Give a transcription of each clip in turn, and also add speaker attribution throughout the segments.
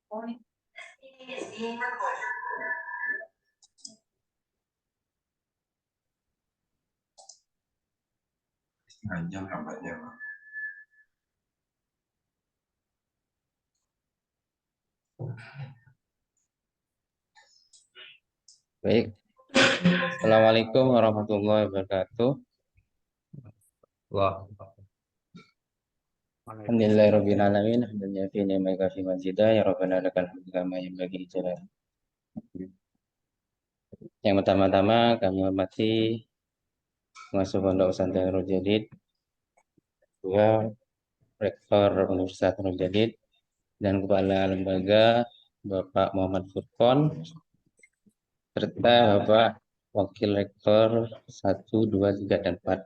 Speaker 1: Setengah jam lambatnya, Pak.
Speaker 2: Baik. Assalamualaikum warahmatullahi wabarakatuh.
Speaker 3: Wah.
Speaker 2: Alhamdulillahirabbil alamin. Hamdan fi ni'maka fi majidah ya rabbana lakal hamdu kama yanbaghi jalal. Yang pertama-tama kami hormati Pengasuh Pondok Pesantren Nurul Jadid, Ketua Rektor Universitas Nurul Jadid, dan Kepala Lembaga Bapak Muhammad Furqon, serta Bapak Wakil Rektor 1, 2, 3, dan 4.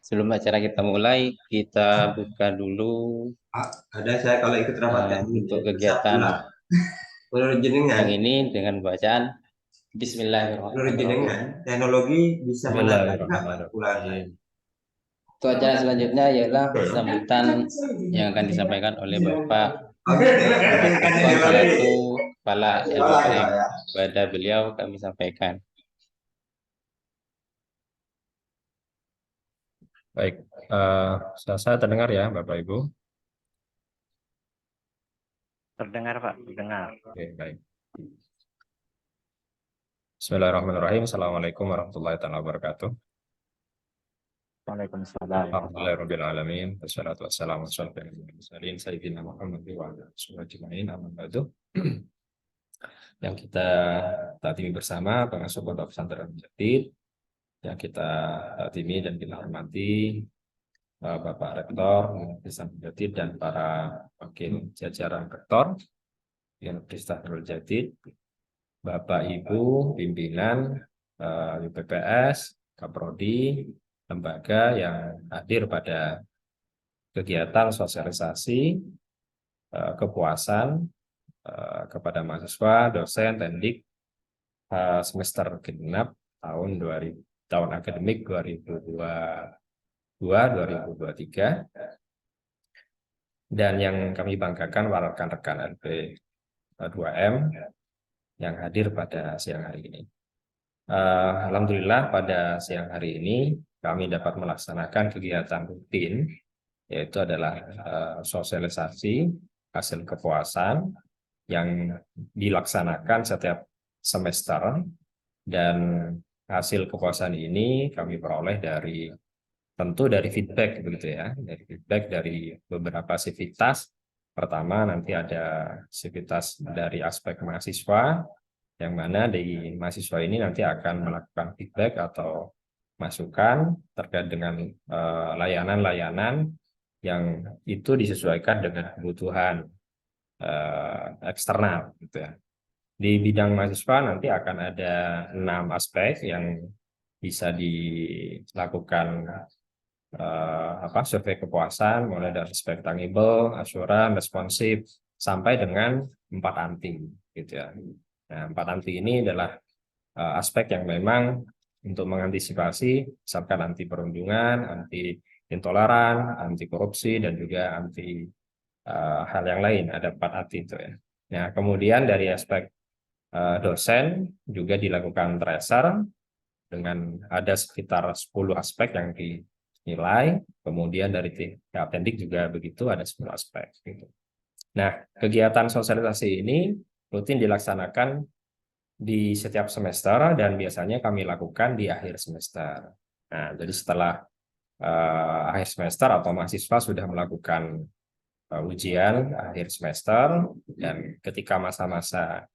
Speaker 2: Sebelum acara kita mulai, kita buka dulu
Speaker 1: Ada saya kalau ikut rapat
Speaker 2: untuk kegiatan
Speaker 1: menurut jenengan
Speaker 2: yang ini dengan bacaan Bismillahirrahmanirrahim.
Speaker 1: teknologi bisa
Speaker 3: Bismillahirrahmanirrahim.
Speaker 2: Untuk acara selanjutnya ialah sambutan yang akan disampaikan oleh Bapak selaku Kepala LPM. Kepada beliau kami sampaikan.
Speaker 3: Baik, saya terdengar ya Bapak Ibu.
Speaker 4: Terdengar Pak, terdengar.
Speaker 3: Oke, baik. Bismillahirrahmanirrahim. Assalamualaikum warahmatullahi wabarakatuh.
Speaker 4: Waalaikumsalam.
Speaker 3: Alhamdulillahirabbil alamin. Wassalatu wassalamu ala mursalin sayyidina Muhammad wa ala alihi wasallam. Yang kita tatimi bersama Pengasuh Pondok Pesantren Nurul Jadid, yang kita tatimi dan kita hormati Bapak Rektor Universitas Nurul Jadid dan para wakil jajaran rektor Universitas Nurul Jadid, Bapak Ibu pimpinan UPPS, Kaprodi, lembaga yang hadir pada kegiatan sosialisasi kepuasan kepada mahasiswa, dosen, tendik semester genap tahun akademik 2022-2023. Dan yang kami banggakan para rekan-rekan LP2M yang hadir pada siang hari ini. Alhamdulillah pada siang hari ini kami dapat melaksanakan kegiatan rutin, yaitu adalah sosialisasi hasil kepuasan yang dilaksanakan setiap semester, dan hasil kepuasan ini kami peroleh tentu dari feedback begitu ya, dari feedback dari beberapa sivitas. Pertama nanti ada sivitas dari aspek mahasiswa, yang mana di mahasiswa ini nanti akan melakukan feedback atau masukan terkait dengan layanan-layanan yang itu disesuaikan dengan kebutuhan eksternal gitu ya. Di bidang mahasiswa nanti akan ada 6 aspek yang bisa dilakukan survei kepuasan, mulai dari aspek tangible, assuran, responsif, sampai dengan 4 anti gitu ya. Nah, 4 anti ini adalah aspek yang memang untuk mengantisipasi misalkan anti perundungan, anti intoleran, anti korupsi, dan juga anti hal yang lain. Ada 4 anti itu ya. Nah, kemudian dari aspek dosen juga dilakukan tracer dengan ada sekitar 10 aspek yang dinilai. Kemudian dari tingkat tendik juga begitu, ada 10 aspek gitu. Nah, kegiatan sosialisasi ini rutin dilaksanakan di setiap semester dan biasanya kami lakukan di akhir semester. Nah, jadi setelah akhir semester atau mahasiswa sudah melakukan ujian akhir semester, dan ketika masa-masa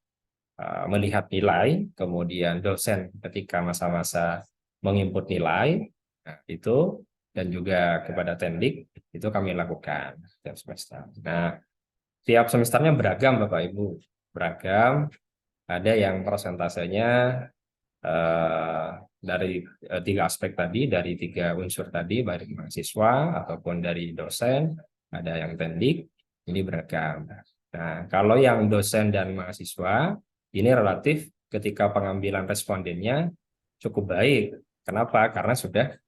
Speaker 3: melihat nilai, kemudian dosen ketika masa-masa menginput nilai, nah, itu, dan juga kepada tendik, itu kami lakukan setiap semester. Nah, tiap semesternya beragam Bapak Ibu, beragam. Ada yang persentasenya dari 3 aspek tadi, dari 3 unsur tadi, baik mahasiswa ataupun dari dosen, ada yang tendik, ini beragam. Nah, kalau yang dosen dan mahasiswa, ini relatif ketika pengambilan respondennya cukup baik. Kenapa? Karena sudah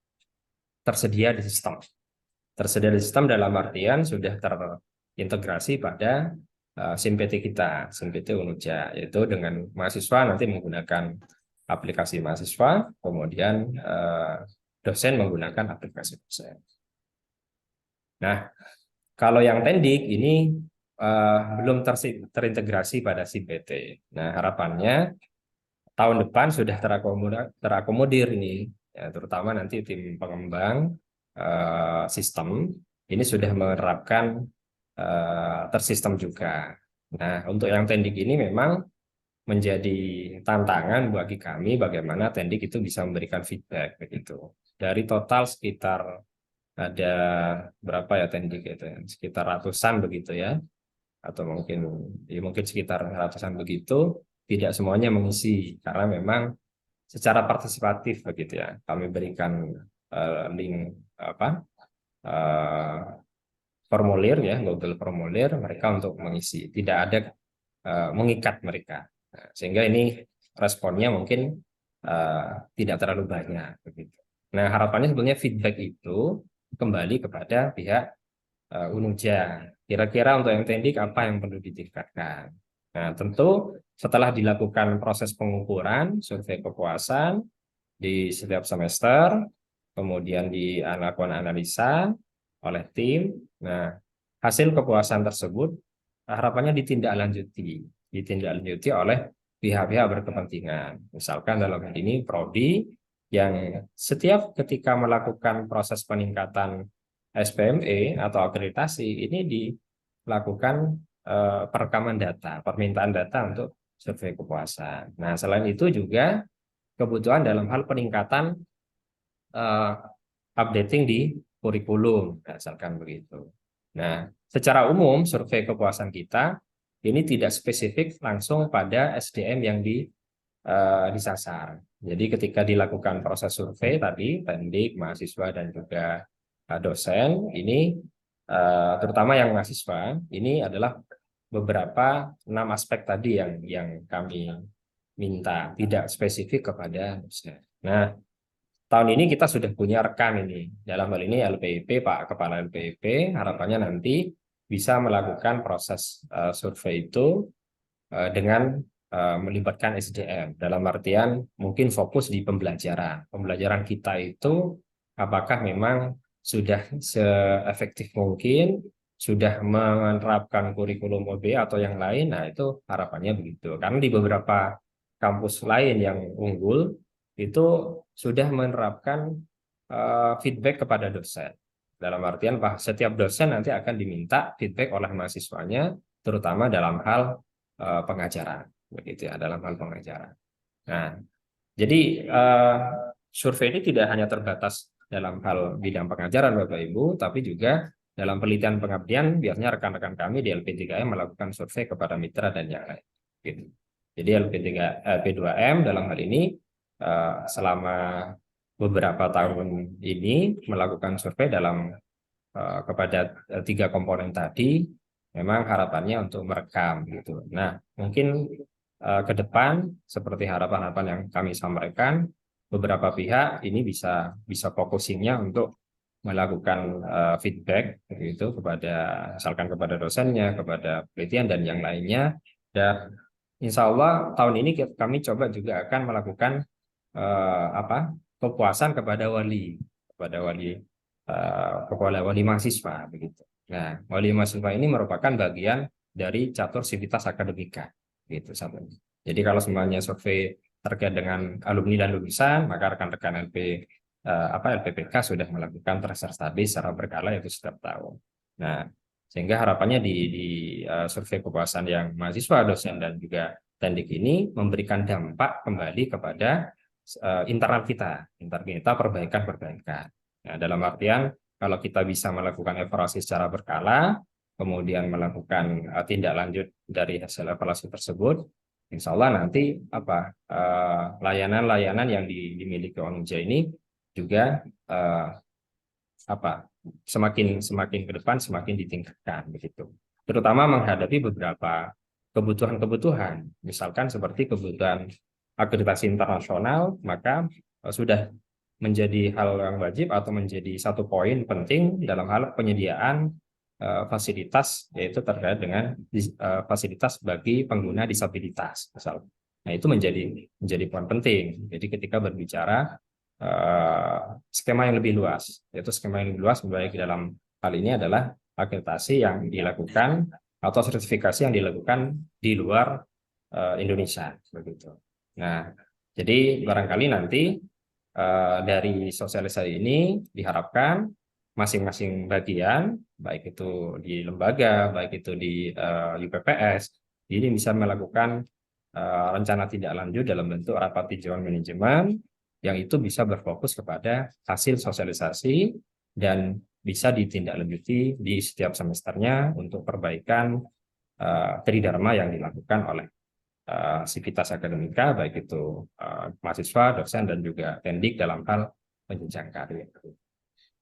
Speaker 3: tersedia di sistem. Tersedia di sistem dalam artian sudah terintegrasi pada SIM PT kita, SIM PT Unuja, yaitu dengan mahasiswa nanti menggunakan aplikasi mahasiswa, kemudian dosen menggunakan aplikasi dosen. Nah, kalau yang Tendik ini belum terintegrasi pada SIM PT. Nah, harapannya tahun depan sudah terakomodir ini, ya, terutama nanti tim pengembang sistem ini sudah menerapkan tersistem juga. Nah, untuk yang Tendik ini memang menjadi tantangan bagi kami bagaimana Tendik itu bisa memberikan feedback begitu. Dari total sekitar ada berapa ya Tendik itu? Sekitar ratusan begitu ya, atau mungkin sekitar ratusan begitu. Tidak semuanya mengisi karena memang secara partisipatif begitu ya. Kami berikan link formulir ya, Google formulir mereka untuk mengisi. Tidak ada mengikat mereka. Nah, sehingga ini responnya mungkin tidak terlalu banyak begitu. Nah, harapannya sebenarnya feedback itu kembali kepada pihak Unuja. Kira-kira untuk yang Tendik apa yang perlu ditingkatkan? Nah, tentu setelah dilakukan proses pengukuran, survei kepuasan di setiap semester, kemudian dilakukan analisa oleh tim. Nah, hasil kepuasan tersebut harapannya ditindaklanjuti oleh pihak-pihak berkepentingan. Misalkan dalam hal ini Prodi yang setiap ketika melakukan proses peningkatan SPME atau akreditasi ini dilakukan perekaman data, permintaan data untuk survei kepuasan. Nah, selain itu juga kebutuhan dalam hal peningkatan updating di kurikulum, misalkan begitu. Nah, secara umum survei kepuasan kita ini tidak spesifik langsung pada SDM yang disasar. Jadi ketika dilakukan proses survei tadi, Tendik, mahasiswa dan juga dosen, ini terutama yang mahasiswa, ini adalah beberapa 6 aspek tadi yang kami minta, tidak spesifik kepada dosen. Nah, tahun ini kita sudah punya rekam ini. Dalam hal ini LPIP, Pak Kepala LPIP, harapannya nanti bisa melakukan proses survei itu dengan melibatkan SDM. Dalam artian mungkin fokus di pembelajaran. Pembelajaran kita itu apakah memang sudah seefektif mungkin, sudah menerapkan kurikulum OB atau yang lain. Nah, itu harapannya begitu. Karena di beberapa kampus lain yang unggul itu sudah menerapkan feedback kepada dosen. Dalam artian setiap dosen nanti akan diminta feedback oleh mahasiswanya, terutama dalam hal pengajaran, begitu ya, dalam hal pengajaran. Nah, jadi survei ini tidak hanya terbatas dalam hal bidang pengajaran, Bapak Ibu, tapi juga dalam penelitian pengabdian biasanya rekan-rekan kami di LP3M melakukan survei kepada mitra dan yang lain. Gitu. Jadi LP2M dalam hal ini selama beberapa tahun ini melakukan survei kepada 3 komponen tadi, memang harapannya untuk merekam gitu. Nah, mungkin ke depan seperti harapan-harapan yang kami sampaikan, beberapa pihak ini bisa focusingnya untuk melakukan feedback gitu misalkan kepada dosennya, kepada penelitian dan yang lainnya. Dan insya Allah tahun ini kami coba juga akan melakukan kepuasan kepada wali mahasiswa begitu. Nah, wali mahasiswa ini merupakan bagian dari catur sivitas akademika gitu sampai. Jadi kalau semuanya survei terkait dengan alumni dan lulusan, maka rekan-rekan LPPK sudah melakukan tracer study secara berkala yaitu setiap tahun. Nah, sehingga harapannya di survei kepuasan yang mahasiswa, dosen dan juga Tendik ini memberikan dampak kembali kepada internal kita perbaikan. Nah, dalam artian kalau kita bisa melakukan evaluasi secara berkala, kemudian melakukan tindak lanjut dari hasil evaluasi tersebut, insya Allah nanti layanan-layanan yang dimiliki Unuja ini juga semakin ke depan semakin ditingkatkan begitu. Terutama menghadapi beberapa kebutuhan, misalkan seperti kebutuhan akreditasi internasional, maka sudah menjadi hal yang wajib atau menjadi satu poin penting dalam hal penyediaan fasilitas, yaitu terkait dengan fasilitas bagi pengguna disabilitas misal. Nah, itu menjadi poin penting. Jadi ketika berbicara skema yang lebih luas, yaitu skema yang lebih luas baik dalam hal ini adalah akreditasi yang dilakukan atau sertifikasi yang dilakukan di luar Indonesia begitu. Nah, jadi barangkali nanti dari sosialisasi ini diharapkan masing-masing bagian, baik itu di lembaga, baik itu di UPPS, ini bisa melakukan rencana tindak lanjut dalam bentuk rapat tinjauan manajemen yang itu bisa berfokus kepada hasil sosialisasi dan bisa ditindaklanjuti di setiap semesternya untuk perbaikan tridharma yang dilakukan oleh sivitas akademika, baik itu mahasiswa, dosen, dan juga pendik dalam hal penjenjang karir.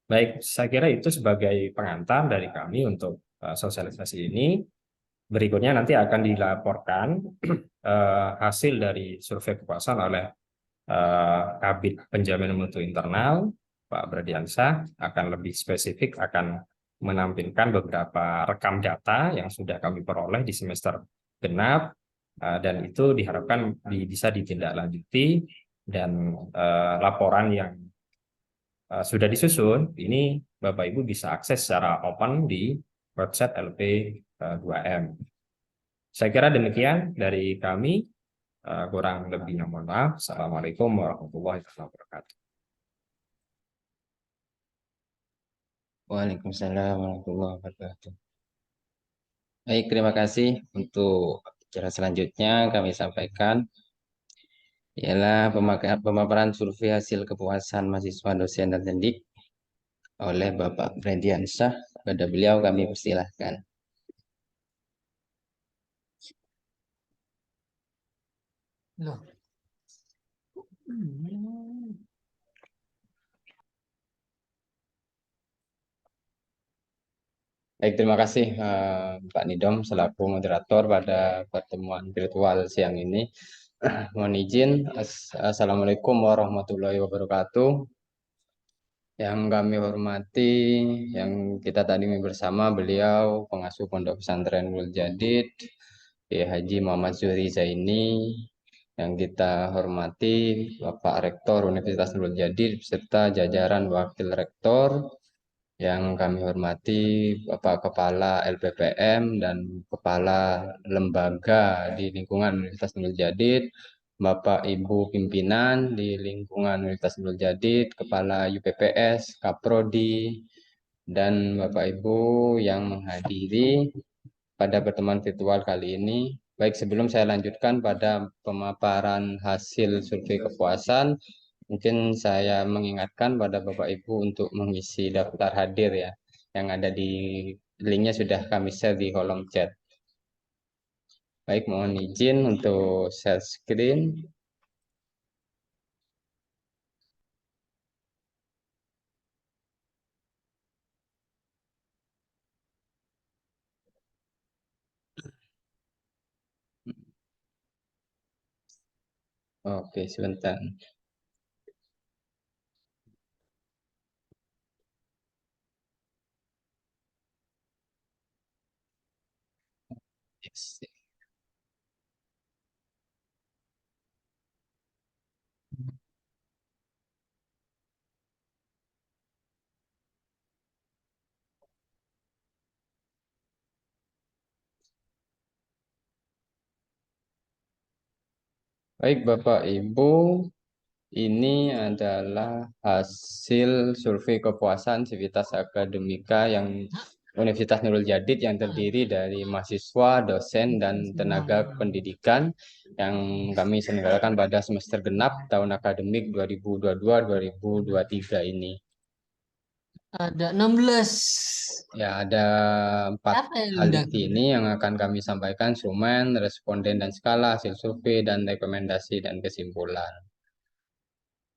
Speaker 3: Baik, saya kira itu sebagai pengantar dari kami untuk sosialisasi ini. Berikutnya nanti akan dilaporkan hasil dari survei kepuasan oleh Kabid Penjaminan Mutu Internal, Pak Bradiansyah, akan lebih spesifik, akan menampilkan beberapa rekam data yang sudah kami peroleh di semester genap, dan itu diharapkan bisa ditindaklanjuti, dan laporan yang sudah disusun ini Bapak Ibu bisa akses secara open di website LP2M. Saya kira demikian dari kami, kurang lebihnya mohon maaf. Assalamualaikum warahmatullahi wabarakatuh.
Speaker 2: Waalaikumsalam warahmatullahi wabarakatuh. Baik, terima kasih. Untuk acara selanjutnya kami sampaikan ialah pemaparan survei hasil kepuasan mahasiswa, dosen, dan pendidik oleh Bapak Bradiansyah. Kepada beliau kami persilahkan.
Speaker 5: Loh.
Speaker 2: Baik, terima kasih Pak Nidom selaku moderator pada pertemuan virtual siang ini. Mohon izin, Assalamualaikum warahmatullahi wabarakatuh. Yang kami hormati, yang kita tadi bersama beliau, pengasuh Pondok Pesantren Nurul Jadid, Haji Muhammad Zuhri Zaini, yang kita hormati Bapak Rektor Universitas Nurul Jadid beserta jajaran Wakil Rektor, yang kami hormati Bapak Kepala LPPM dan Kepala Lembaga di lingkungan Universitas Nurul Jadid, Bapak Ibu pimpinan di lingkungan Universitas Nurul Jadid, Kepala UPPS, Kaprodi, dan Bapak Ibu yang menghadiri pada pertemuan virtual kali ini. Baik, sebelum saya lanjutkan pada pemaparan hasil survei kepuasan, mungkin saya mengingatkan pada Bapak Ibu untuk mengisi daftar hadir ya, yang ada di linknya sudah kami share di kolom chat. Baik, mohon izin untuk share screen. Oke, sebentar. Yes. Baik, Bapak Ibu, ini adalah hasil survei kepuasan sivitas akademika yang Universitas Nurul Jadid yang terdiri dari mahasiswa, dosen, dan tenaga pendidikan yang kami selenggarakan pada semester genap tahun akademik 2022-2023 ini.
Speaker 5: Ada 16.
Speaker 2: Ya, ada 4
Speaker 5: Apa yang
Speaker 2: hal
Speaker 5: undang?
Speaker 2: ini yang akan kami sampaikan: instrumen, responden dan skala, hasil survei, dan rekomendasi dan kesimpulan.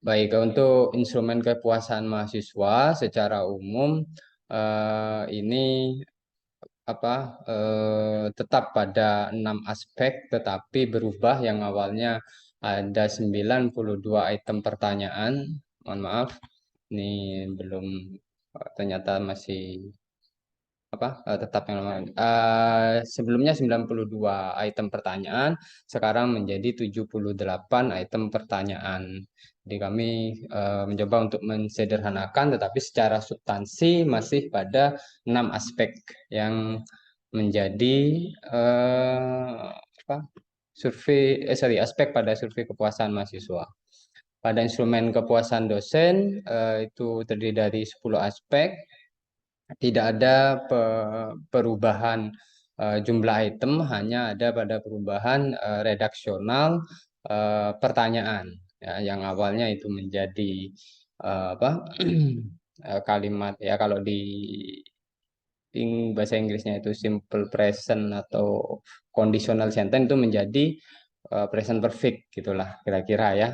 Speaker 2: Baik, untuk instrumen kepuasan mahasiswa secara umum ini tetap pada 6 aspek, tetapi berubah. Yang awalnya ada 92 item pertanyaan Mohon maaf, ini belum ternyata masih tetap yang lama. Sebelumnya 92 item pertanyaan, sekarang menjadi 78 item pertanyaan. Jadi kami mencoba untuk mensederhanakan, tetapi secara substansi masih pada 6 aspek yang menjadi aspek pada survei kepuasan mahasiswa. Pada instrumen kepuasan dosen itu terdiri dari 10 aspek. Tidak ada perubahan jumlah item, hanya ada pada perubahan redaksional pertanyaan, ya, yang awalnya itu menjadi kalimat, ya kalau di bahasa Inggrisnya itu simple present atau conditional sentence itu menjadi present perfect gitulah kira-kira ya.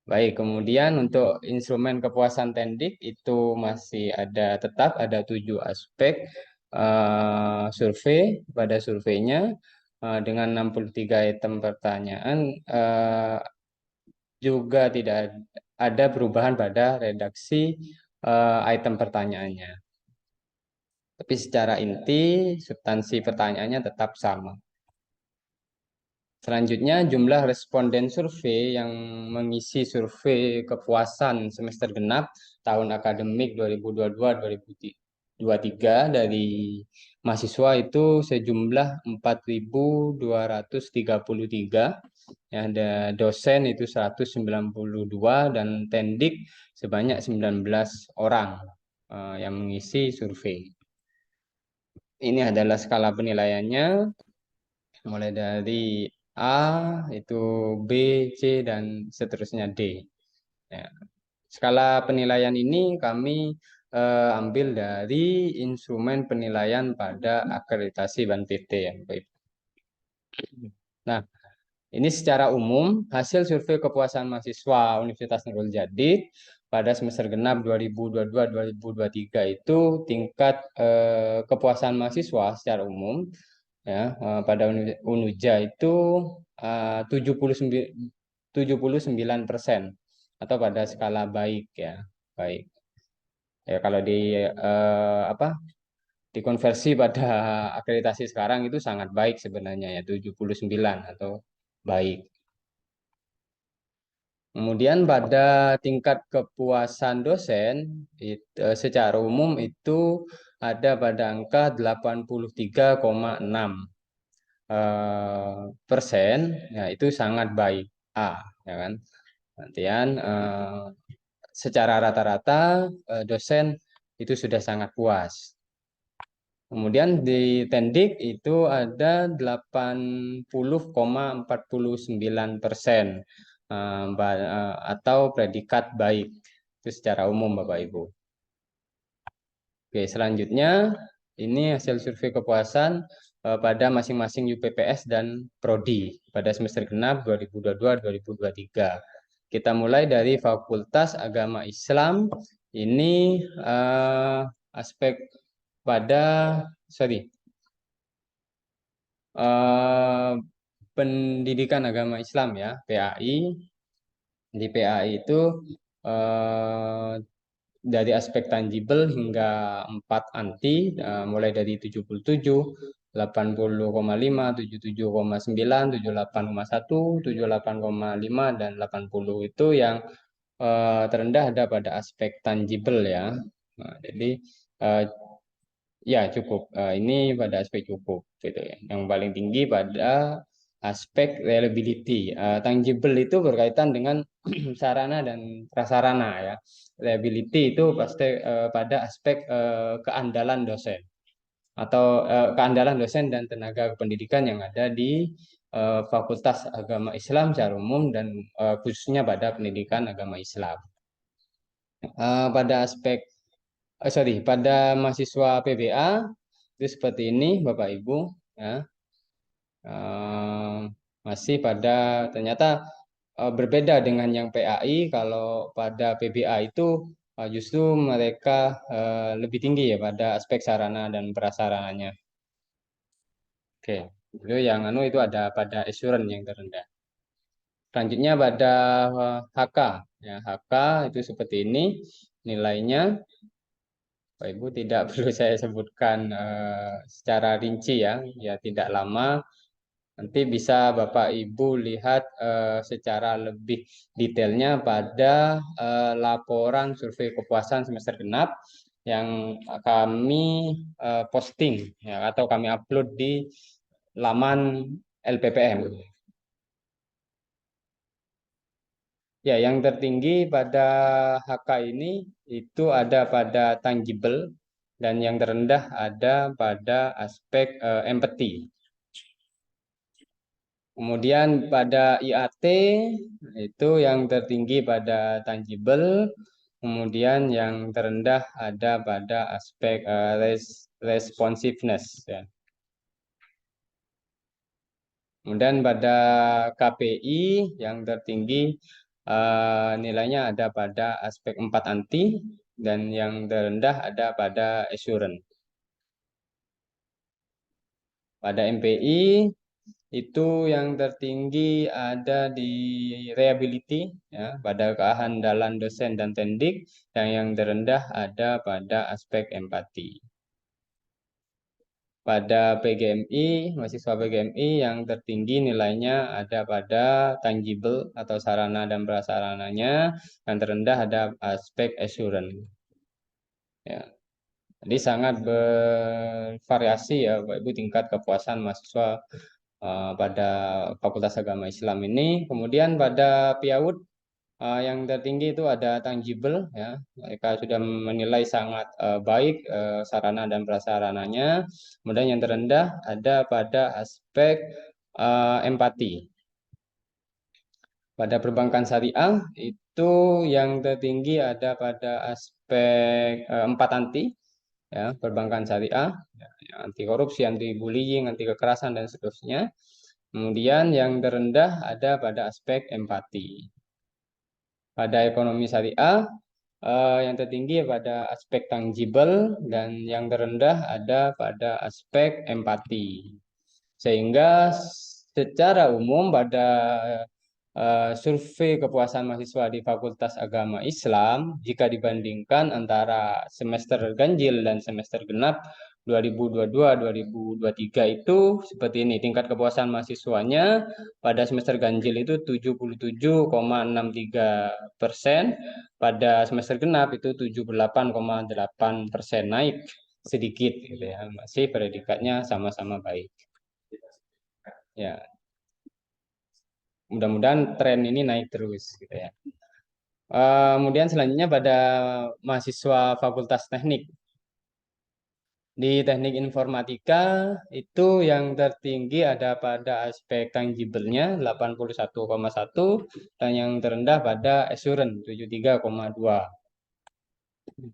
Speaker 2: Baik, kemudian untuk instrumen kepuasan tendik itu masih tetap ada 7 aspek survei. Pada surveinya dengan 63 item pertanyaan juga tidak ada perubahan pada redaksi item pertanyaannya. Tapi secara inti substansi pertanyaannya tetap sama. Selanjutnya, jumlah responden survei yang mengisi survei kepuasan semester genap tahun akademik 2022-2023 dari mahasiswa itu sejumlah 4.233. Ya, ada dosen itu 192 dan tendik sebanyak 19 orang yang mengisi survei. Ini adalah skala penilaiannya, mulai dari A, itu B, C, dan seterusnya D. Ya. Skala penilaian ini kami ambil dari instrumen penilaian pada akreditasi BAN PT ya, Bapak Ibu. Nah, ini secara umum hasil survei kepuasan mahasiswa Universitas Nurul Jadid pada semester genap 2022-2023 itu tingkat kepuasan mahasiswa secara umum ya pada UNUJA itu 79% atau pada skala baik ya, baik. Ya kalau dikonversi pada akreditasi sekarang itu sangat baik sebenarnya ya, 79 atau baik. Kemudian pada tingkat kepuasan dosen secara umum itu ada pada angka 83,6 persen, ya itu sangat baik A, ya kan. Kemudian secara rata-rata dosen itu sudah sangat puas. Kemudian di tendik itu ada 80,49% atau predikat baik. Itu secara umum Bapak Ibu. Oke, selanjutnya ini hasil survei kepuasan pada masing-masing UPPS dan Prodi pada semester genap 2022-2023. Kita mulai dari Fakultas Agama Islam. Ini aspek pada pendidikan agama Islam ya, PAI. Di PAI itu dari aspek tangible hingga 4 anti, mulai dari 77, 80,5, 77,9, 78,1, 78,5, dan 80 itu yang terendah ada pada aspek tangible ya. Nah, jadi ya cukup. Ini pada aspek cukup gitu ya. Yang paling tinggi pada aspek reliability. Tangible itu berkaitan dengan sarana dan prasarana ya. Reliability itu pasti pada aspek keandalan dosen atau keandalan dosen dan tenaga pendidikan yang ada di Fakultas Agama Islam secara umum dan khususnya pada pendidikan agama Islam. Pada aspek pada mahasiswa PBA itu seperti ini Bapak Ibu ya. Masih pada ternyata berbeda dengan yang PAI. Kalau pada PBA itu justru mereka lebih tinggi ya pada aspek sarana dan prasarananya. Oke, itu yang itu ada pada assurance yang terendah. Selanjutnya pada HK. Ya, HK itu seperti ini nilainya. Bapak Ibu tidak perlu saya sebutkan secara rinci ya, ya tidak lama. Nanti bisa Bapak Ibu lihat secara lebih detailnya pada laporan survei kepuasan semester genap yang kami posting ya, atau kami upload di laman LPPM. Ya, yang tertinggi pada HK ini itu ada pada tangible dan yang terendah ada pada aspek empathy. Kemudian pada IAT itu yang tertinggi pada tangible, kemudian yang terendah ada pada aspek responsiveness ya. Kemudian pada KPI yang tertinggi nilainya ada pada aspek 4 anti dan yang terendah ada pada assurance. Pada MPI itu yang tertinggi ada di reliability ya, pada kehandalan dosen dan tendik, dan yang terendah ada pada aspek empati. Pada PGMI, mahasiswa PGMI yang tertinggi nilainya ada pada tangible atau sarana dan prasarananya, yang terendah ada aspek assurance. Ya. Jadi sangat bervariasi ya Bapak Ibu tingkat kepuasan mahasiswa pada Fakultas Agama Islam ini. Kemudian pada PIAUD yang tertinggi itu ada tangible ya. Mereka sudah menilai sangat baik sarana dan prasarananya. Kemudian yang terendah ada pada aspek empati. Pada perbankan syariah itu yang tertinggi ada pada aspek 4 anti ya, perbankan syariah, ya, anti korupsi, anti bullying, anti kekerasan dan seterusnya. Kemudian yang terendah ada pada aspek empati. Pada ekonomi syariah yang tertinggi pada aspek tangible dan yang terendah ada pada aspek empati. Sehingga secara umum pada survei kepuasan mahasiswa di Fakultas Agama Islam jika dibandingkan antara semester ganjil dan semester genap 2022-2023 itu seperti ini. Tingkat kepuasan mahasiswanya pada semester ganjil itu 77,63%, pada semester genap itu 78,8%, naik sedikit gitu ya. Masih predikatnya sama-sama baik. Ya. Mudah-mudahan tren ini naik terus gitu ya. Kemudian selanjutnya pada mahasiswa Fakultas Teknik. Di teknik informatika itu yang tertinggi ada pada aspek tangible-nya 81,1 dan yang terendah pada assurance 73,2.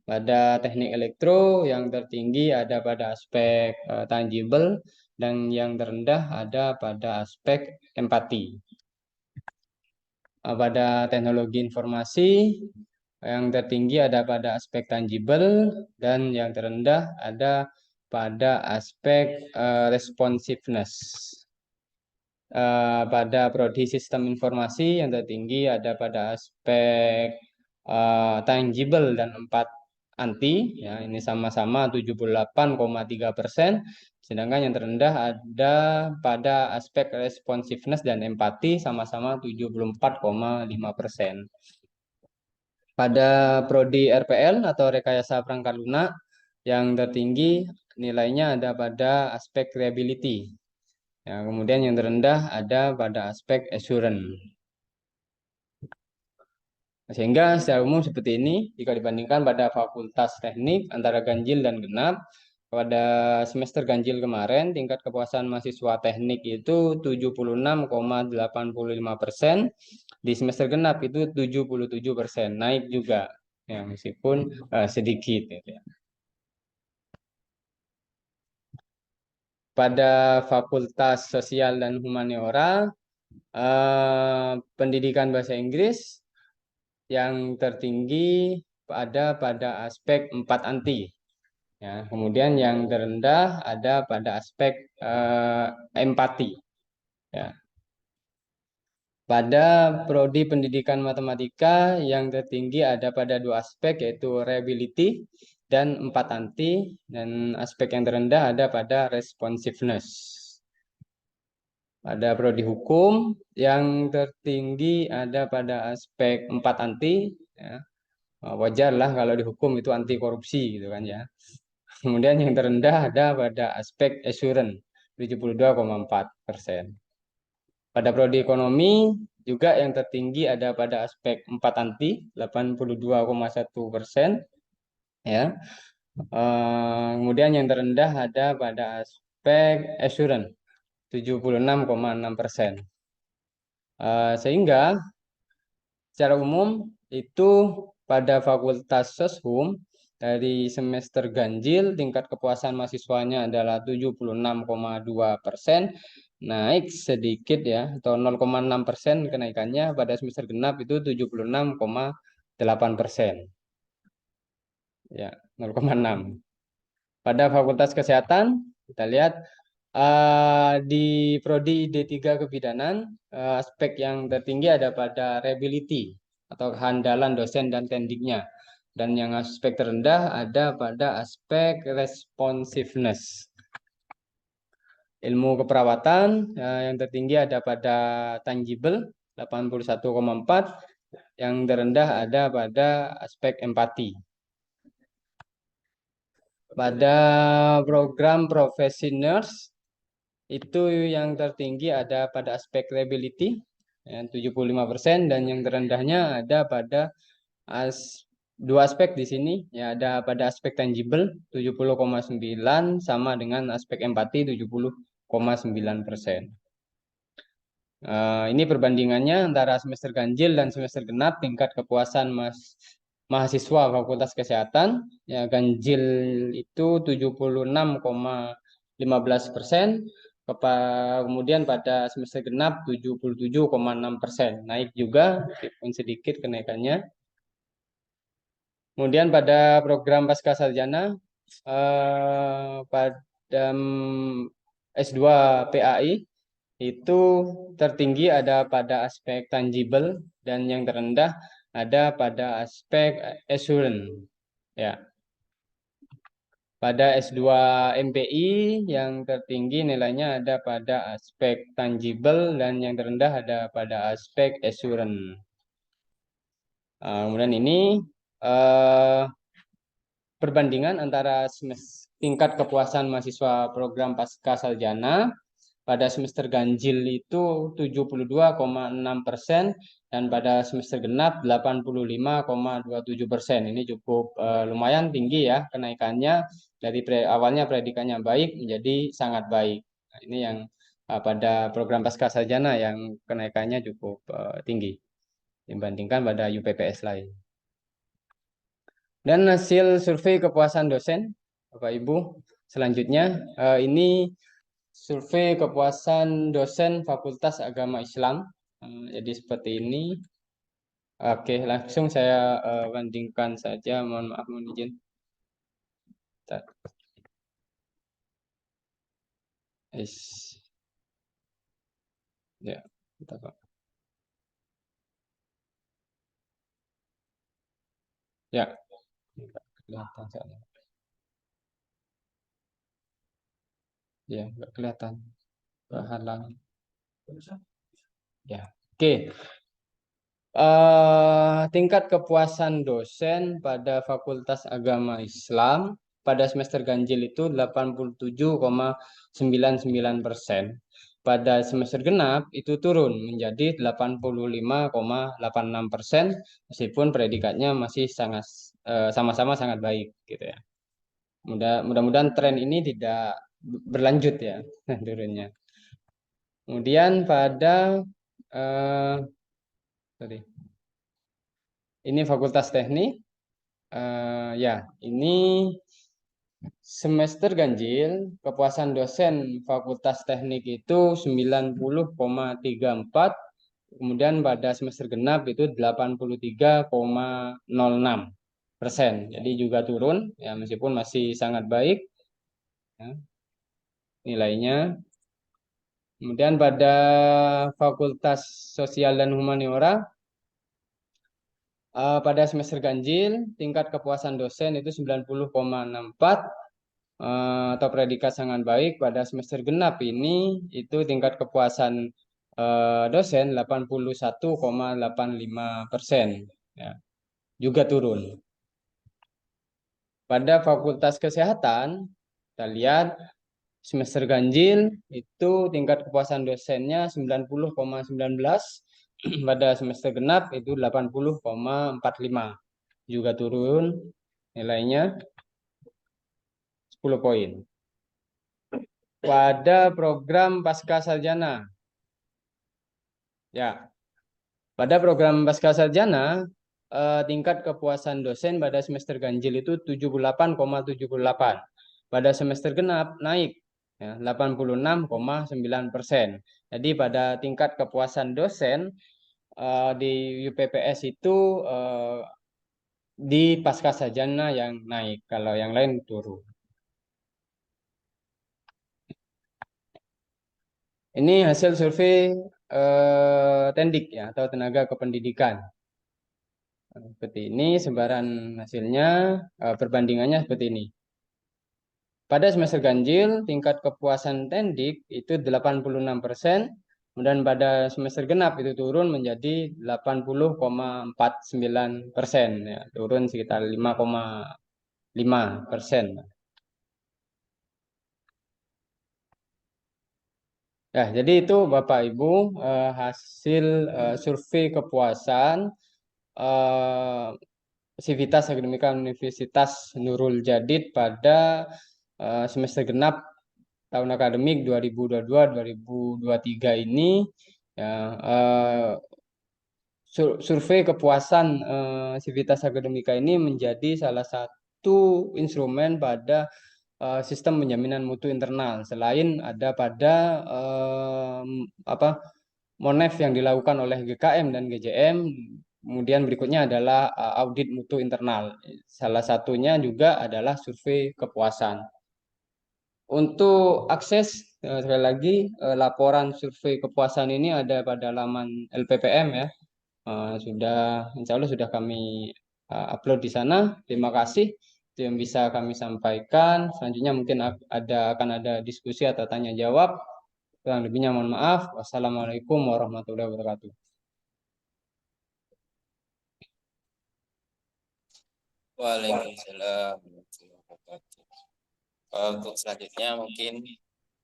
Speaker 2: Pada teknik elektro yang tertinggi ada pada aspek tangible dan yang terendah ada pada aspek empati. Pada teknologi informasi yang tertinggi ada pada aspek tangible dan yang terendah ada pada aspek responsiveness. Pada prodi sistem informasi yang tertinggi ada pada aspek tangible dan 4 anti ya, ini sama-sama 78,3%, sedangkan yang terendah ada pada aspek responsiveness dan empati sama-sama 74,5%. Pada prodi RPL atau rekayasa perangkat lunak yang tertinggi nilainya ada pada aspek reliability. Ya, kemudian yang terendah ada pada aspek assurance. Sehingga secara umum seperti ini jika dibandingkan pada fakultas teknik antara ganjil dan genap. Pada semester ganjil kemarin tingkat kepuasan mahasiswa teknik itu 76,85%, di semester genap itu 77%, naik juga ya meskipun sedikit gitu ya. Pada fakultas sosial dan humaniora pendidikan bahasa Inggris yang tertinggi ada pada aspek 4 anti ya, kemudian yang terendah ada pada aspek empati ya.
Speaker 6: Pada prodi pendidikan matematika yang tertinggi ada pada 2 aspek, yaitu reliability dan 4 anti, dan aspek yang terendah ada pada responsiveness. Pada prodi hukum yang tertinggi ada pada aspek 4 anti, ya. Wajar lah kalau di hukum itu anti korupsi gitu kan ya. Kemudian yang terendah ada pada aspek assurance 72,4%. Pada prodi ekonomi juga yang tertinggi ada pada aspek 4 anti 82,1%, ya. Kemudian yang terendah ada pada aspek assurance 76,6%. Sehingga secara umum itu pada Fakultas Soshum dari semester ganjil tingkat kepuasan mahasiswanya adalah 76,2%, naik sedikit ya, atau 0,6% kenaikannya. Pada semester genap itu 76,8%. Ya, 0,6. Pada Fakultas Kesehatan kita lihat di prodi D3 kebidanan aspek yang tertinggi ada pada reliability atau kehandalan dosen dan tendiknya, dan yang aspek terendah ada pada aspek responsiveness. Ilmu keperawatan yang tertinggi ada pada tangible 81,4, yang terendah ada pada aspek empati. Pada program profesi nurse itu yang tertinggi ada pada aspek reliability 75%, dan yang terendahnya ada pada 2 aspek di sini ya, ada pada aspek tangible 70,9 sama dengan aspek empati 70,9%. Ini perbandingannya antara semester ganjil dan semester genap tingkat kepuasan mahasiswa Fakultas Kesehatan. Ya, ganjil itu 76,15%, kemudian pada semester genap 77,6%, naik juga meskipun sedikit kenaikannya. Kemudian pada program pascasarjana pada S2 PAI itu tertinggi ada pada aspek tangible, dan yang terendah ada pada aspek assurance. Ya. Pada S2 MPI yang tertinggi nilainya ada pada aspek tangible, dan yang terendah ada pada aspek assurance. Kemudian ini perbandingan antara tingkat kepuasan mahasiswa program pascasarjana. Pada semester ganjil itu 72,6%, dan pada semester genap 85,27%. Ini cukup lumayan tinggi ya kenaikannya, dari awalnya predikannya baik menjadi sangat baik. Nah, ini yang pada program pascasarjana yang kenaikannya cukup tinggi dibandingkan pada UPPS lain. Dan hasil survei kepuasan dosen Bapak Ibu selanjutnya, ini survei kepuasan dosen Fakultas Agama Islam. Jadi seperti ini. Oke, langsung saya bandingkan saja. Mohon maaf, mohon izin. Ya, kita Pak. Ya, kelihatan soalnya. Ya, nggak kelihatan. Berhalang. Ya, oke. Tingkat kepuasan dosen pada Fakultas Agama Islam pada semester ganjil itu 87,99%. Pada semester genap itu turun menjadi 85,86%, meskipun predikatnya masih sangat sama-sama sangat baik gitu ya. Mudah-mudahan tren ini tidak berlanjut ya turunnya. Kemudian pada ini Fakultas Teknik. Ya, ini semester ganjil kepuasan dosen Fakultas Teknik itu 90,34, kemudian pada semester genap itu 83,06%. Jadi juga turun ya, meskipun masih sangat baik ya, nilainya. Kemudian pada Fakultas Sosial dan Humaniora, pada semester ganjil, tingkat kepuasan dosen itu 90,64 atau predikat sangat baik. Pada semester genap ini, itu tingkat kepuasan dosen 81,85%. Ya, juga turun. Pada Fakultas Kesehatan, kita lihat semester ganjil itu tingkat kepuasan dosennya 90,19, pada semester genap itu 80,45, juga turun nilainya 10 poin. Pada program pasca sarjana, ya, pada program pasca sarjana tingkat kepuasan dosen pada semester ganjil itu 78,78. Pada semester genap naik ya, 86,9%. Jadi pada tingkat kepuasan dosen di UPPS itu di pasca sarjana yang naik, kalau yang lain turun. Ini hasil survei Tendik ya, atau tenaga kependidikan. Seperti ini sebaran hasilnya, perbandingannya seperti ini. Pada semester ganjil, tingkat kepuasan Tendik itu 86%, kemudian pada semester genap itu turun menjadi 80,49%, ya, turun sekitar 5,5%. Ya, jadi itu Bapak Ibu hasil survei kepuasan Sivitas Akademika Universitas Nurul Jadid pada semester genap tahun akademik 2022-2023 ini ya, survei kepuasan Sivitas Akademika ini menjadi salah satu instrumen pada sistem penjaminan mutu internal, selain ada pada Monef yang dilakukan oleh GKM dan GJM. Kemudian berikutnya adalah audit mutu internal. Salah satunya juga adalah survei kepuasan. Untuk akses, sekali lagi, laporan survei kepuasan ini ada pada laman LPPM ya. Insya Allah sudah kami upload di sana. Terima kasih. Itu yang bisa kami sampaikan. Selanjutnya mungkin akan ada diskusi atau tanya jawab. Kurang lebihnya mohon maaf. Wassalamualaikum warahmatullahi wabarakatuh.
Speaker 2: Waalaikumsalam warahmatullahi wabarakatuh. Untuk selanjutnya mungkin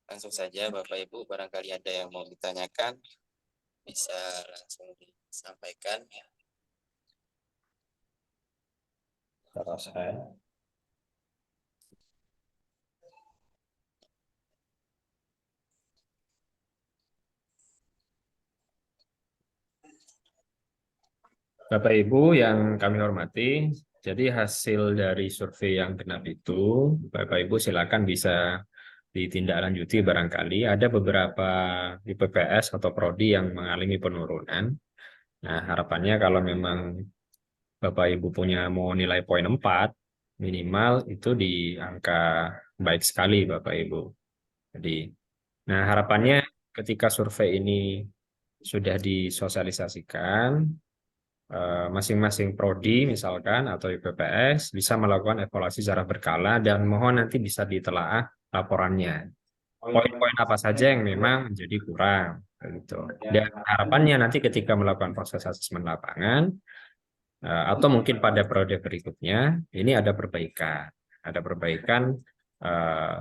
Speaker 2: langsung saja Bapak Ibu, barangkali ada yang mau ditanyakan bisa langsung disampaikan.
Speaker 3: Selesai. Bapak Ibu yang kami hormati, jadi hasil dari survei yang genap itu, Bapak Ibu silakan bisa ditindaklanjuti barangkali. Ada beberapa IPPS atau prodi yang mengalami penurunan. Nah, harapannya kalau memang Bapak Ibu punya mau nilai poin 4, minimal itu di angka baik sekali Bapak Ibu. Jadi, nah harapannya ketika survei ini sudah disosialisasikan, masing-masing prodi misalkan atau IPPS bisa melakukan evaluasi secara berkala dan mohon nanti bisa ditelaah laporannya. Poin-poin apa saja yang memang menjadi kurang gitu. Dan harapannya nanti ketika melakukan proses asesmen lapangan atau mungkin pada periode berikutnya ini ada perbaikan. Ada perbaikan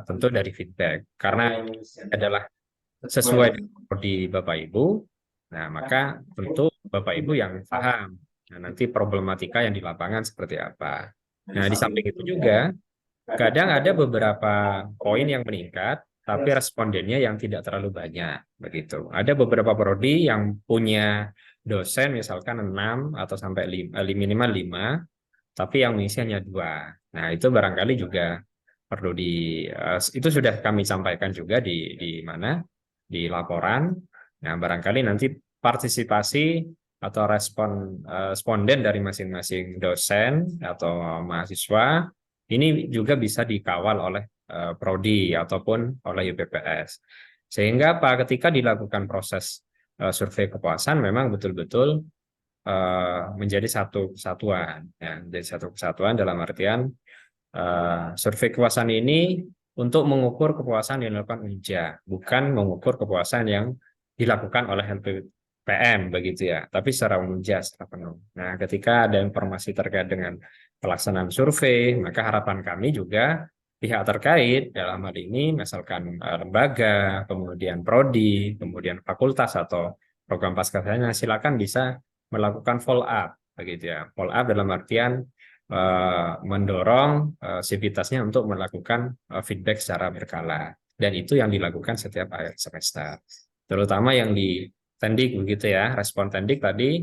Speaker 3: tentu dari feedback karena ini adalah sesuai dengan prodi Bapak Ibu. Nah, maka tentu Bapak Ibu yang paham. Nah, nanti problematika yang di lapangan seperti apa. Nah, di samping itu juga, kadang ada beberapa poin yang meningkat, tapi respondennya yang tidak terlalu banyak. Begitu. Ada beberapa prodi yang punya dosen misalkan 6 atau sampai minimal 5, tapi yang mengisi hanya 2. Nah, itu barangkali juga perlu itu sudah kami sampaikan juga di mana? Di laporan. Nah, barangkali nanti partisipasi atau responden dari masing-masing dosen atau mahasiswa ini juga bisa dikawal oleh prodi ataupun oleh UPPS. Sehingga apa? Ketika dilakukan proses survei kepuasan memang betul-betul menjadi satu kesatuan, ya, menjadi satu kesatuan dalam artian survei kepuasan ini untuk mengukur kepuasan yang dilakukan UNJA, bukan mengukur kepuasan yang dilakukan oleh LPPM begitu ya, tapi secara UNJA secara penuh. Nah, ketika ada informasi terkait dengan pelaksanaan survei, maka harapan kami juga pihak terkait dalam hal ini misalkan lembaga, kemudian prodi, kemudian fakultas atau program pascasarjana silakan bisa melakukan follow up begitu ya. Follow up dalam artian mendorong sivitasnya untuk melakukan feedback secara berkala, dan itu yang dilakukan setiap akhir semester, terutama yang di tendik begitu ya. Respon tendik tadi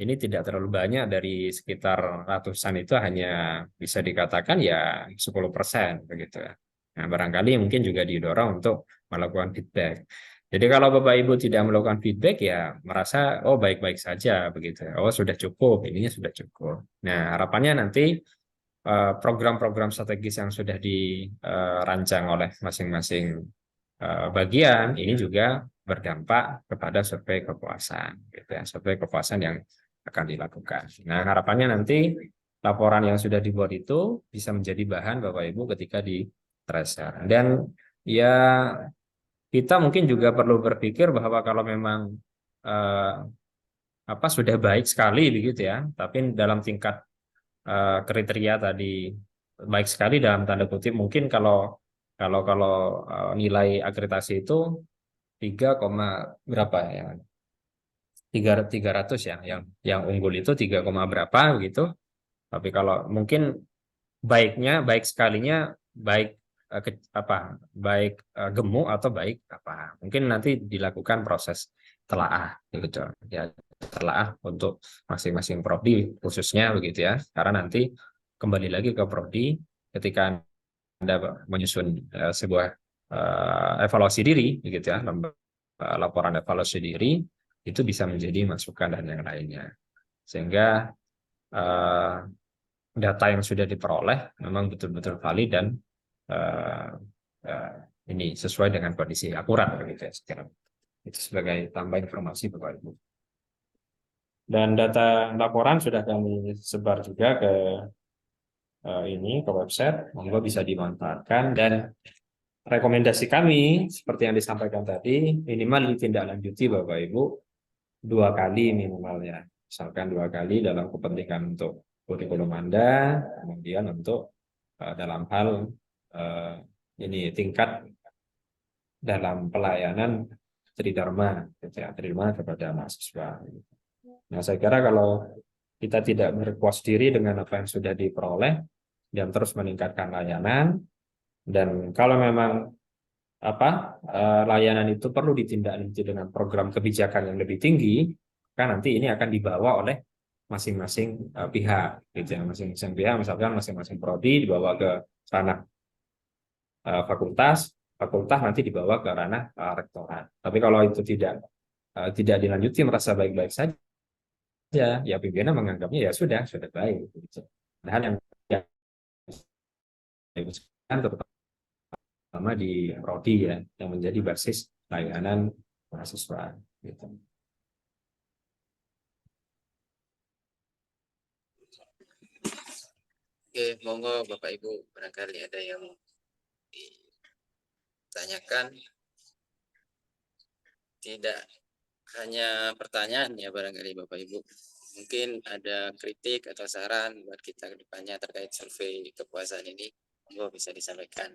Speaker 3: ini tidak terlalu banyak, dari sekitar ratusan itu hanya bisa dikatakan ya 10% begitu ya. Nah, barangkali mungkin juga didorong untuk melakukan feedback. Jadi kalau Bapak Ibu tidak melakukan feedback ya merasa oh baik-baik saja begitu. Oh sudah cukup, ininya sudah cukup. Nah, harapannya nanti program-program strategis yang sudah dirancang oleh masing-masing bagian ini juga berdampak kepada survei kepuasan gitu ya. Survei kepuasan yang akan dilakukan. Nah, harapannya nanti laporan yang sudah dibuat itu bisa menjadi bahan Bapak Ibu ketika di tracer. Dan ya kita mungkin juga perlu berpikir bahwa kalau memang sudah baik sekali begitu ya, tapi dalam tingkat kriteria tadi baik sekali dalam tanda kutip, mungkin kalau nilai akreditasi itu 3, berapa ya, 300 ya, yang unggul itu 3, berapa gitu. Tapi kalau mungkin baik sekalinya baik baik gemuk atau baik apa, mungkin nanti dilakukan proses telaah gitu ya, telaah untuk masing-masing prodi khususnya begitu ya, karena nanti kembali lagi ke prodi ketika Anda menyusun sebuah evaluasi diri begitu ya, laporan evaluasi diri itu bisa menjadi masukan dan yang lainnya, sehingga data yang sudah diperoleh memang betul-betul valid dan ini sesuai dengan kondisi akurat begitu ya sekarang. Itu sebagai tambah informasi Bapak Ibu. Dan data laporan sudah kami sebar juga ke ke website, monggo bisa dimanfaatkan, dan rekomendasi kami seperti yang disampaikan tadi minimal ditindaklanjuti Bapak Ibu 2 kali minimalnya, misalkan 2 kali dalam kepentingan untuk kurikulum Anda, kemudian untuk dalam hal ini tingkat dalam pelayanan tridharma, tridharma kepada mahasiswa. Nah, saya kira kalau kita tidak berpuas diri dengan apa yang sudah diperoleh dan terus meningkatkan layanan, dan kalau memang layanan itu perlu ditindaklanjuti dengan program kebijakan yang lebih tinggi, kan nanti ini akan dibawa oleh masing-masing pihak, gitu ya. Masing-masing pihak, misalkan masing-masing prodi dibawa ke ranah fakultas nanti dibawa ke ranah rektorat. Tapi kalau itu tidak dilanjuti merasa baik-baik saja, ya pimpinan menganggapnya ya sudah baik. Gitu. Padahal yang terutama di prodi ya, yang menjadi basis layanan mahasiswa. Gitu.
Speaker 2: Oke, monggo Bapak Ibu, barangkali ada yang ditanyakan. Tidak hanya pertanyaan ya barangkali Bapak Ibu. Mungkin ada kritik atau saran buat kita ke depannya terkait survei kepuasan ini, monggo bisa disampaikan.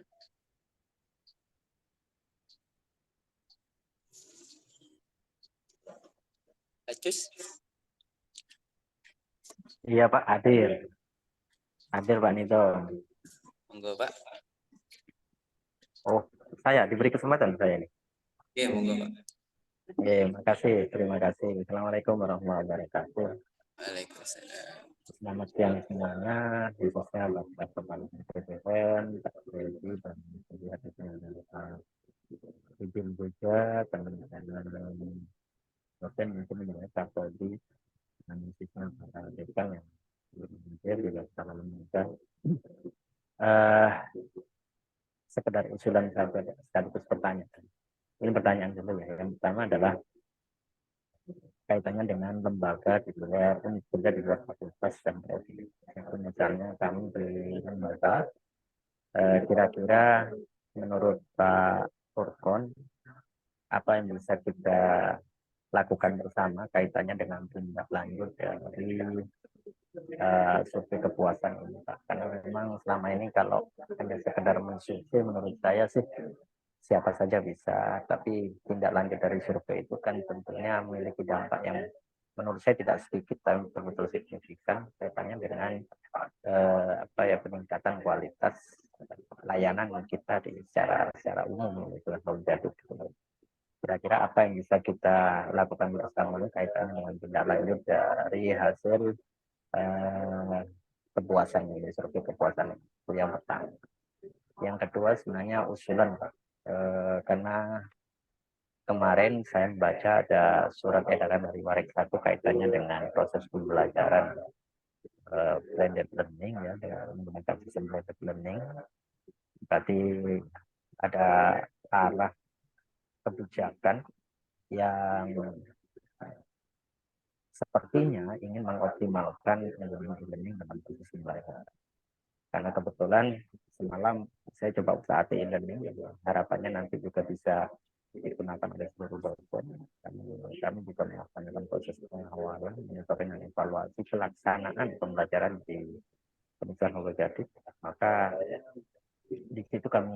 Speaker 2: Acus?
Speaker 4: Iya Pak, hadir Pak Nito.
Speaker 2: Monggo Pak.
Speaker 4: Oh, saya diberi kesempatan saya ini.
Speaker 2: Oke, monggo Pak.
Speaker 4: Oke, terima kasih. Assalamualaikum warahmatullahi wabarakatuh.
Speaker 2: Waalaikumsalam.
Speaker 4: Selamat siang semuanya, khususnya Bapak Kepala BPN, Pak Freddy, dan pihak izin juga teman-teman dosen mungkin mengenai Pak Freddy dan sistem dekan yang juga sangat mudah. Sekedar usulan saja sekaligus pertanyaan. Ini pertanyaan dulu ya. Yang pertama adalah kaitannya dengan lembaga di luar universitas, di luar fakultas dan prodi. Misalnya kami di lembaga, kira-kira menurut Pak Furkon apa yang bisa kita lakukan bersama kaitannya dengan tindak lanjut dari survei kepuasan ini, Pak. Karena memang selama ini kalau hanya sekedar mensurvei, menurut saya sih siapa saja bisa, tapi tindak lanjut dari survei itu kan tentunya memiliki dampak yang menurut saya tidak sedikit tapi betul-betul signifikan kaitannya dengan peningkatan kualitas layanan kita secara umum itu jadi. Kira-kira apa yang bisa kita lakukan bersama kaitannya dengan tindak lanjut dari hasil kepuasan ini, survei kepuasan itu yang pertama. Yang kedua sebenarnya usulan, Pak. Karena kemarin saya baca ada surat edaran dari Warik 1 kaitannya dengan proses pembelajaran blended learning ya, dengan menggunakan sistem blended learning. Berarti ada arah kebijakan yang sepertinya ingin mengoptimalkan e-learning dalam proses pembelajaran. Karena kebetulan semalam saya coba usaha e-learning, harapannya nanti juga bisa digunakan oleh seluruh dosen. Kami juga melakukan proses pengawalan, monitoring dan evaluasi pelaksanaan pembelajaran di Universitas Hologatik. Maka di situ kami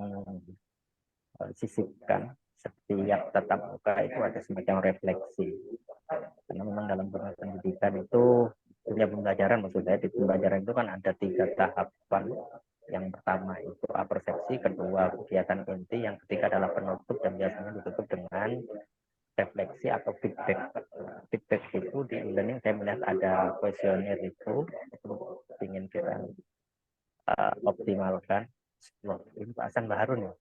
Speaker 4: sisipkan setiap tatap muka itu ada semacam refleksi. Karena memang dalam proses pendidikan itu setiap pembelajaran, maksud saya di pembelajaran itu kan ada 3 tahapan. Yang pertama itu persepsi, kedua kegiatan inti, yang ketiga adalah penutup dan biasanya ditutup dengan refleksi atau feedback. Feedback itu di e-learning saya melihat ada kuesioner itu ingin kita optimalkan. Ini Pak Hasan Baharun ya,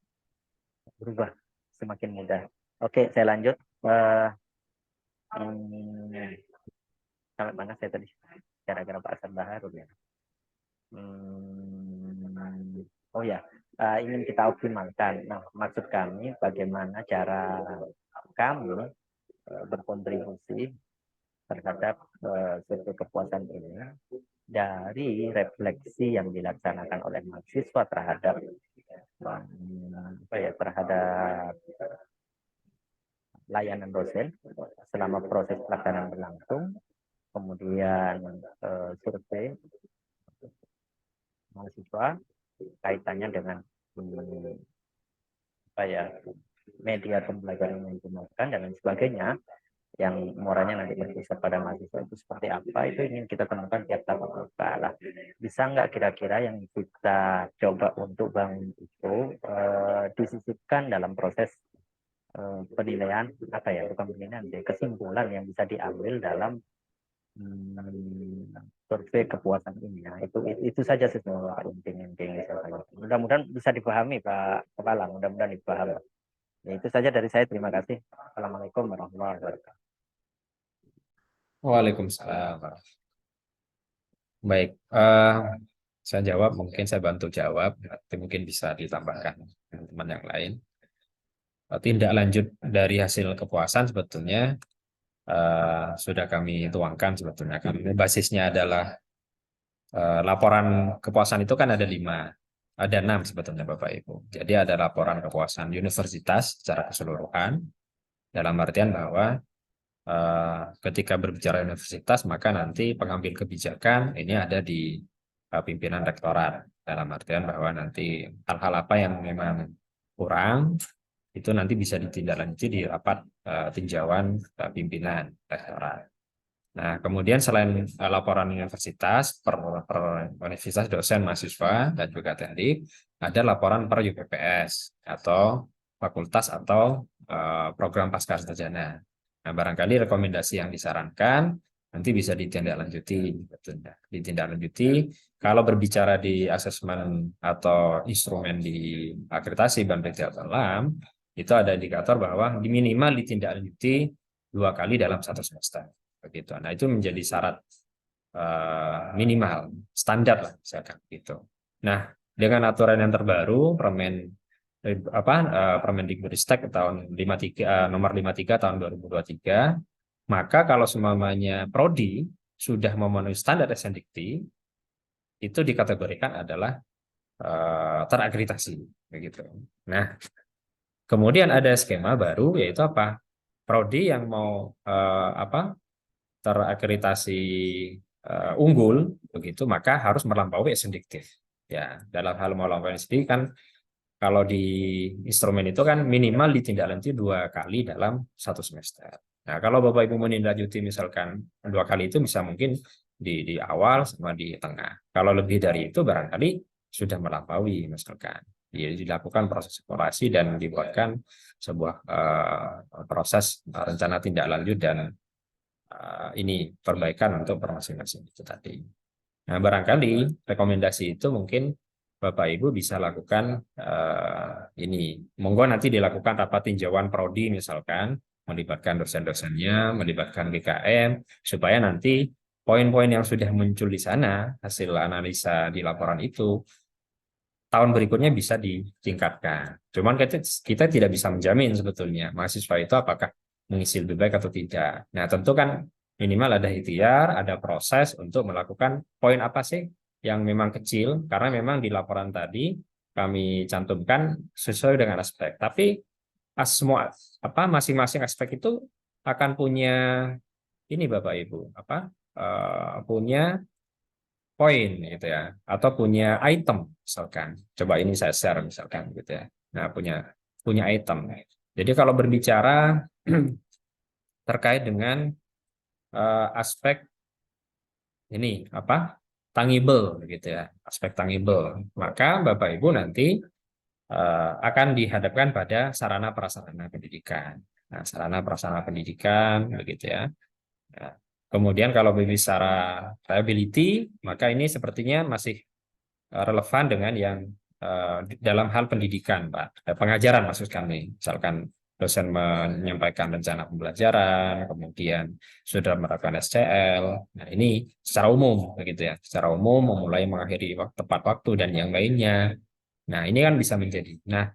Speaker 4: berubah semakin mudah. Oke, saya lanjut. Sampai mana saya tadi? Gara-gara Pak Hasan Baharun ya. Oh ya, ingin kita optimalkan. Nah, maksud kami bagaimana cara kami berkontribusi terhadap survei kepuasan ini dari refleksi yang dilaksanakan oleh mahasiswa terhadap terhadap layanan dosen selama proses pelaksanaan berlangsung, kemudian survei mahasiswa kaitannya dengan media pembelajaran yang digunakan dan lain sebagainya, yang moralnya nanti berkisar pada mahasiswa itu seperti apa, itu ingin kita temukan tiap tahap muka lah. Bisa nggak kira-kira yang kita coba untuk bangun itu disisipkan dalam proses penilaian, bukan penilaian, kesimpulan yang bisa diambil dalam survei kepuasan ini ya. Itu saja sih intinya. Mudah-mudahan bisa dipahami Pak Kepala, mudah-mudahan dipahami. Ya, itu saja dari saya, terima kasih. Assalamualaikum warahmatullahi wabarakatuh.
Speaker 3: Waalaikumsalam. Baik, saya jawab, mungkin saya bantu jawab, nanti mungkin bisa ditambahkan teman-teman yang lain. Tindak lanjut dari hasil kepuasan sebetulnya sudah kami tuangkan sebetulnya. Kami basisnya adalah laporan kepuasan itu kan ada 6 sebetulnya Bapak Ibu. Jadi ada laporan kepuasan universitas secara keseluruhan, dalam artian bahwa ketika berbicara universitas maka nanti pengambil kebijakan ini ada di pimpinan rektorat, dalam artian bahwa nanti hal-hal apa yang memang kurang itu nanti bisa ditindaklanjuti di rapat tinjauan pimpinan rektorat. Nah, kemudian selain laporan universitas per universitas, dosen, mahasiswa, dan juga teknik, ada laporan per UPPS atau fakultas atau program pascasarjana. Nah, barangkali rekomendasi yang disarankan nanti bisa ditindaklanjuti, ditindaklanjuti. Kalau berbicara di asesmen atau instrumen di akreditasi Banpetja Alam, itu ada indikator bahwa minimal ditindaklanjuti 2 kali dalam 1 semester. Begitu. Nah, itu menjadi syarat minimal, standar lah misalkan gitu. Nah, dengan aturan yang terbaru, Permen Permendikbudristek tahun 53 nomor 53 tahun 2023, maka kalau semuanya prodi sudah memenuhi standar SNDikti, itu dikategorikan adalah terakreditasi begitu. Nah, kemudian ada skema baru, yaitu apa? Prodi yang mau terakreditasi unggul begitu, maka harus melampaui SNDikti. Ya, dalam hal melampaui SNDikti kan, kalau di instrumen itu kan minimal ditindaklanjuti 2 kali dalam 1 semester. Nah, kalau Bapak Ibu menindaklanjuti misalkan 2 kali itu bisa mungkin di awal sama di tengah. Kalau lebih dari itu barangkali sudah melampaui misalkan. Jadi dilakukan proses evaluasi dan dibuatkan sebuah proses rencana tindak lanjut dan ini perbaikan untuk masing-masing itu tadi. Nah, barangkali rekomendasi itu mungkin Bapak Ibu bisa lakukan ini. Monggo nanti dilakukan rapat tinjauan prodi misalkan, melibatkan dosen-dosennya, melibatkan GKM, supaya nanti poin-poin yang sudah muncul di sana, hasil analisa di laporan itu, tahun berikutnya bisa ditingkatkan. Cuman kita tidak bisa menjamin sebetulnya mahasiswa itu apakah mengisi lebih baik atau tidak. Nah, tentu kan minimal ada ikhtiar, ada proses untuk melakukan poin apa sih yang memang kecil, karena memang di laporan tadi kami cantumkan sesuai dengan aspek. Tapi semua masing-masing aspek itu akan punya ini Bapak Ibu, punya poin gitu ya, atau punya item misalkan. Coba ini saya share misalkan gitu ya. Nah, punya item. Jadi kalau berbicara terkait dengan aspek ini tangible gitu ya, aspek tangible, maka Bapak Ibu nanti akan dihadapkan pada sarana prasarana pendidikan. Nah, sarana prasarana pendidikan begitu ya. Nah, kemudian kalau bicara reliability, maka ini sepertinya masih relevan dengan yang dalam hal pendidikan, Pak. Pengajaran maksud kami. Misalkan dosen menyampaikan rencana pembelajaran, kemudian sudah menerapkan SCL. Nah, ini secara umum begitu ya. Secara umum memulai mengakhiri tepat waktu dan yang lainnya. Nah, ini kan bisa menjadi. Nah,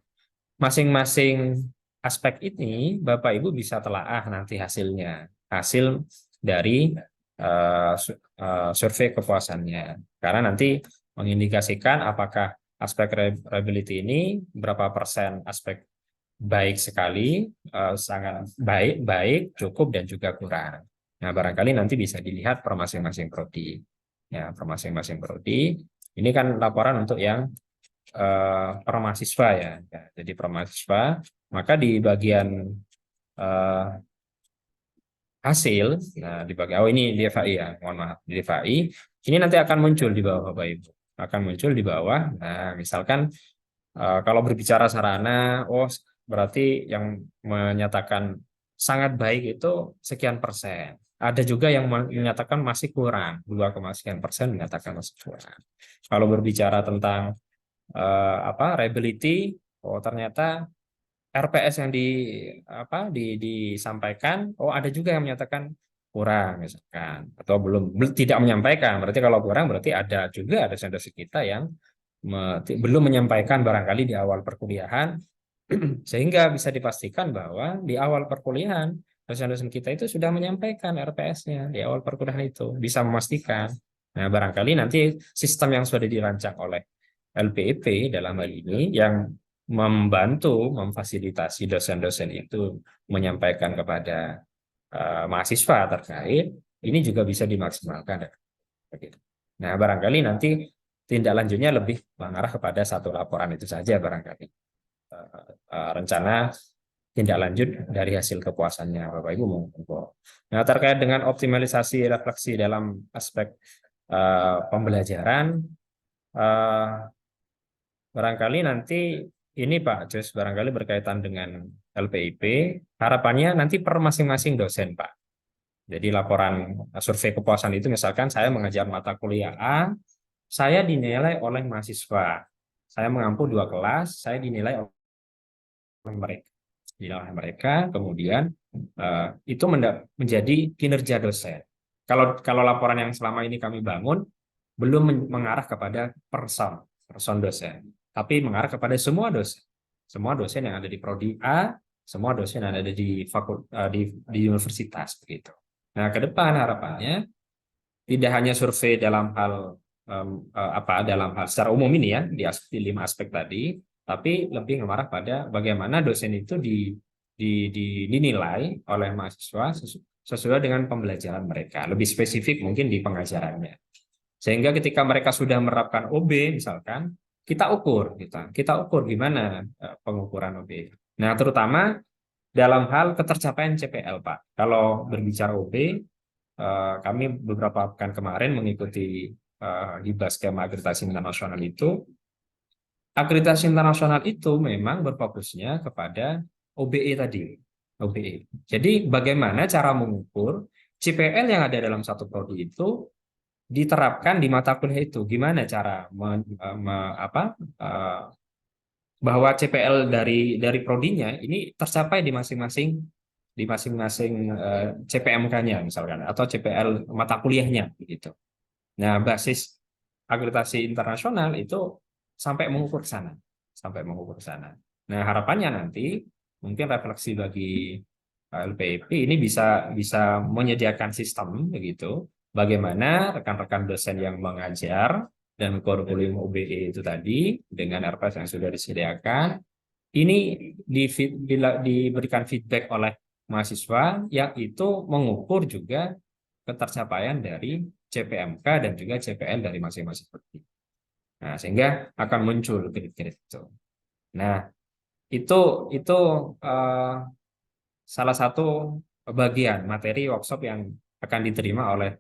Speaker 3: masing-masing aspek ini Bapak Ibu bisa telaah nanti hasilnya. Hasil dari survei kepuasannya. Karena nanti mengindikasikan apakah aspek reliability ini berapa persen aspek baik sekali, sangat baik, baik, cukup, dan juga kurang. Nah, barangkali nanti bisa dilihat per masing-masing prodi. Ya, per masing-masing prodi. Ini kan laporan untuk yang per mahasiswa ya. Jadi per mahasiswa, maka di bagian hasil, nah di bagian ini di FAI ya, mohon maaf, di FAI, ini nanti akan muncul di bawah Bapak Ibu. Akan muncul di bawah. Nah, misalkan kalau berbicara sarana, berarti yang menyatakan sangat baik itu sekian persen. Ada juga yang menyatakan masih kurang, 2,sekian% menyatakan masih kurang. Kalau berbicara tentang reliability, ternyata RPS yang disampaikan, ada juga yang menyatakan kurang misalkan, atau belum tidak menyampaikan. Berarti kalau kurang berarti ada juga dosen-dosen kita yang belum menyampaikan barangkali di awal perkuliahan, sehingga bisa dipastikan bahwa di awal perkuliahan dosen-dosen kita itu sudah menyampaikan RPS-nya di awal perkuliahan itu, bisa memastikan. Nah, barangkali nanti sistem yang sudah dirancang oleh LPIP dalam hal ini yang membantu memfasilitasi dosen-dosen itu menyampaikan kepada mahasiswa terkait, ini juga bisa dimaksimalkan. Nah, barangkali nanti tindak lanjutnya lebih mengarah kepada satu laporan itu saja barangkali. Rencana tindak lanjut dari hasil kepuasannya Bapak Ibu monggo. Nah, terkait dengan optimalisasi refleksi dalam aspek pembelajaran, barangkali nanti ini Pak Jos, barangkali berkaitan dengan LPIP, harapannya nanti per masing-masing dosen Pak. Jadi laporan survei kepuasan itu misalkan saya mengajar mata kuliah A, saya dinilai oleh mahasiswa. Saya mengampu 2 kelas, saya dinilai oleh mereka, kemudian itu menjadi kinerja dosen. Kalau laporan yang selama ini kami bangun belum mengarah kepada person dosen, tapi mengarah kepada semua dosen. semua dosen yang ada di prodi A, semua dosen yang ada di di universitas begitu. Nah, ke depan harapannya tidak hanya survei dalam hal dalam hal secara umum ini ya di 5 aspek tadi, tapi lebih mengarah pada bagaimana dosen itu dinilai oleh mahasiswa sesuai dengan pembelajaran mereka, lebih spesifik mungkin di pengajarannya. Sehingga ketika mereka sudah menerapkan OB misalkan, kita ukur gimana pengukuran OB. Nah, terutama dalam hal ketercapaian CPL, Pak. Kalau berbicara OB, kami beberapa pekan kemarin mengikuti hibah skema akreditasi internasional itu. Akreditasi internasional itu memang berfokusnya kepada OBE tadi, OBE. Jadi bagaimana cara mengukur CPL yang ada dalam satu prodi itu diterapkan di mata kuliah itu, gimana cara bahwa CPL dari prodinya ini tercapai di masing-masing CPMK-nya misalkan atau CPL mata kuliahnya gitu. Nah, basis akreditasi internasional itu sampai mengukur sana, Nah, harapannya nanti mungkin refleksi bagi LPIP ini bisa menyediakan sistem begitu, bagaimana rekan-rekan dosen yang mengajar dan kurikulum OBE itu tadi dengan RPS yang sudah disediakan ini diberikan feedback oleh mahasiswa yang itu mengukur juga ketercapaian dari CPMK dan juga CPL dari masing-masing prodi. Nah, sehingga akan muncul grade-grade itu. Nah, itu salah satu bagian materi workshop yang akan diterima oleh